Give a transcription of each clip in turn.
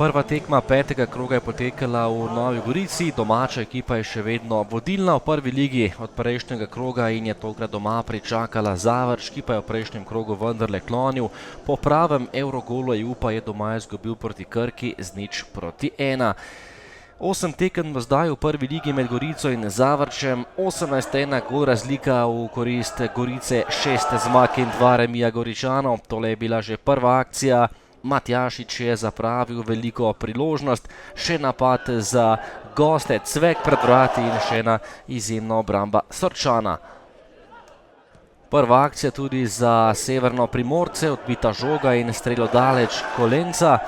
Prva tekma petega kroga je potekala v Novi Gorici, domača ekipa je še vedno vodilna v prvi ligi od prejšnjega kroga in je tokrat doma pričakala Zavrč, ki pa je v prejšnjem krogu vendarle klonil. Po pravem evrogolu pa je doma izgubil proti Krki z 0:1. 8 tekem zdaj v prvi ligi med Gorico in Zavrčem, 18:1 gol razlika v korist Gorice, 6 zmag in 2 remija Goričanov. Tole je bila že prva akcija. Matjašič je zapravil veliko priložnost, še napad za goste, Cvek pred vrati in še ena izjemna obramba Sorčana. Prva akcija tudi za Severno Primorce, odbita žoga in strelo daleč Kolenca,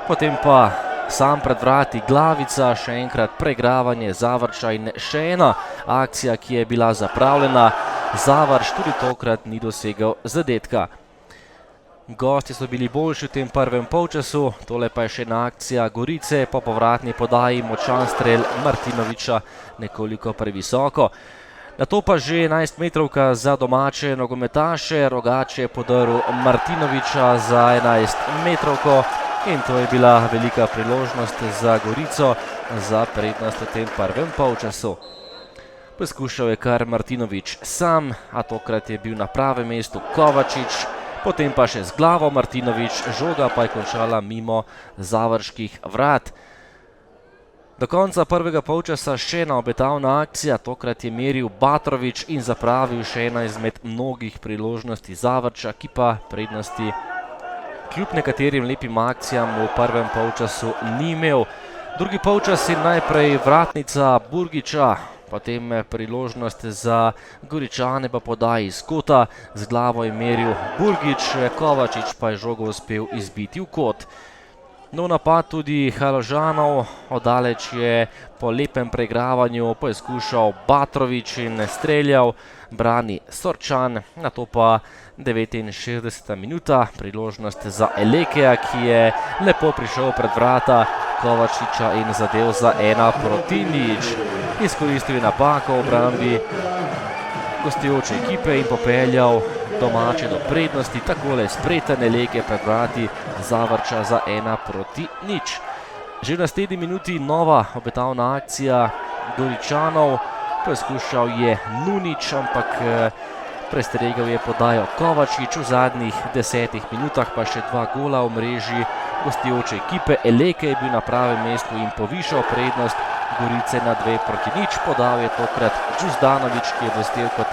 potem pa sam pred vrati Glavica, še enkrat preigravanje Zavrča in še ena akcija, ki je bila zapravljena. Zavrč tudi tokrat ni dosegel zadetka. Gosti so bili boljši v tem prvem polčasu, tole pa je še ena akcija Gorice, po povratni podaji močan strel Martinovića nekoliko previsoko. Nato pa že 11-metrovka za domače nogometaše, Rogač je podrl Martinovića za 11-metrovko in to je bila velika priložnost za Gorico za prednost v tem prvem polčasu. Poskušal je kar Martinović sam, a tokrat je bil na pravem mestu Kovačič, potem pa še z glavo Martinović, žoga pa je končala mimo završkih vrat. Do konca prvega polčasa še ena obetavna akcija, tokrat je meril Batrović in zapravil še ena izmed mnogih priložnosti Zavrča, ki pa prednosti kljub nekaterim lepim akcijam v prvem polčasu ni imel. Drugi polčas je najprej vratnica Burgića, potem priložnost za Goričane pa podaji iz kota, z glavo je meril Burgić, Kovačič pa je žogo uspel izbiti v kot. No, napad tudi Haložanov, oddaleč je po lepem preigravanju poizkušal Batrović in streljal, brani Sorčan, nato pa 69. minuta, priložnost za Elekeja, ki je lepo prišel pred vrata Kovačiča in zadev za 1:0. Izkoristil je napako v obrambi gostujoče ekipe in popeljal domače do prednosti, takole spreten Eleke pred vrati Zavrča za 1:0. Že v naslednji minuti nova obetavna akcija Goričanov, poskušal je Nunić, ampak prestregel je podajo Kovačič, v zadnjih 10 minutah pa še 2 gola v mreži gostujoče ekipe. Eleke je bil na pravem mestu in povišal prednost Gorice na 2:0. Podal je tokrat Đuzdanović, ki je blestel kot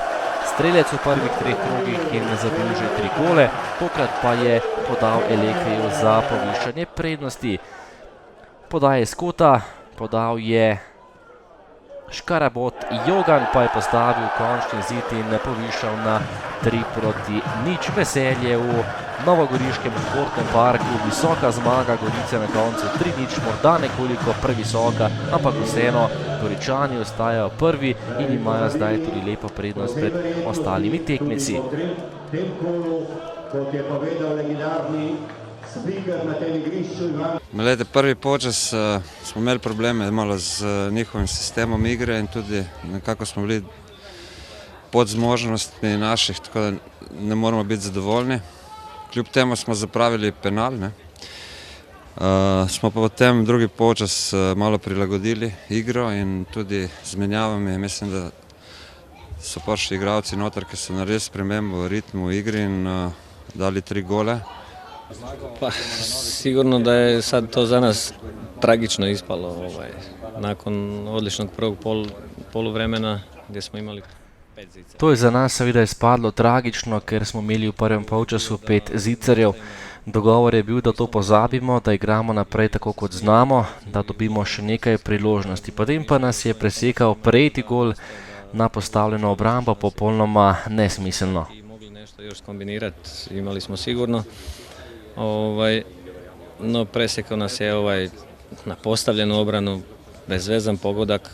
strelec v prvih 3 krogih in zabil že 3 gole. Tokrat pa je podal Elekeju za povišanje prednosti. Podal je Skota, podal je Škarabot, Jogan pa je postavil končni zid in povišal na 3:0. Veselje v novogoriškem športnem parku, visoka zmaga Gorice na koncu 3:0, morda nekoliko previsoka, ampak vseeno Goričani ostajajo prvi in imajo zdaj tudi lepo prednost pred ostalimi tekmeci. Prvi polčas smo imeli probleme malo z njihovim sistemom igre in tudi nekako smo bili pod zmožnostmi naših, tako da ne moramo biti zadovoljni. Kljub temu smo zapravili penal, smo pa potem drugi polčas malo prilagodili igro in tudi z menjavami. Mislim, da so prišli igralci noter, ki so naredili spremembo v ritmu igri in dali 3 gole. Pa sigurno da je sad to za nas tragično ispalo nakon odličnog prvog poluvremena gdje smo imali 5 zicerjev. To je za nas seveda izpadlo tragično, ker smo imeli v prvem polčasu 5 zicerjev. Dogovor je bil, da to pozabimo, da igramo naprej tako kot znamo, da dobimo še nekaj priložnosti. Potem pa nas je presekal prejeti gol na postavljeno obrambo, popolnoma nesmiselno. Mogli nešto još kombinirati, imali smo sigurno. No presekao nas je na postavljenu obranu, bezvezan pogodak.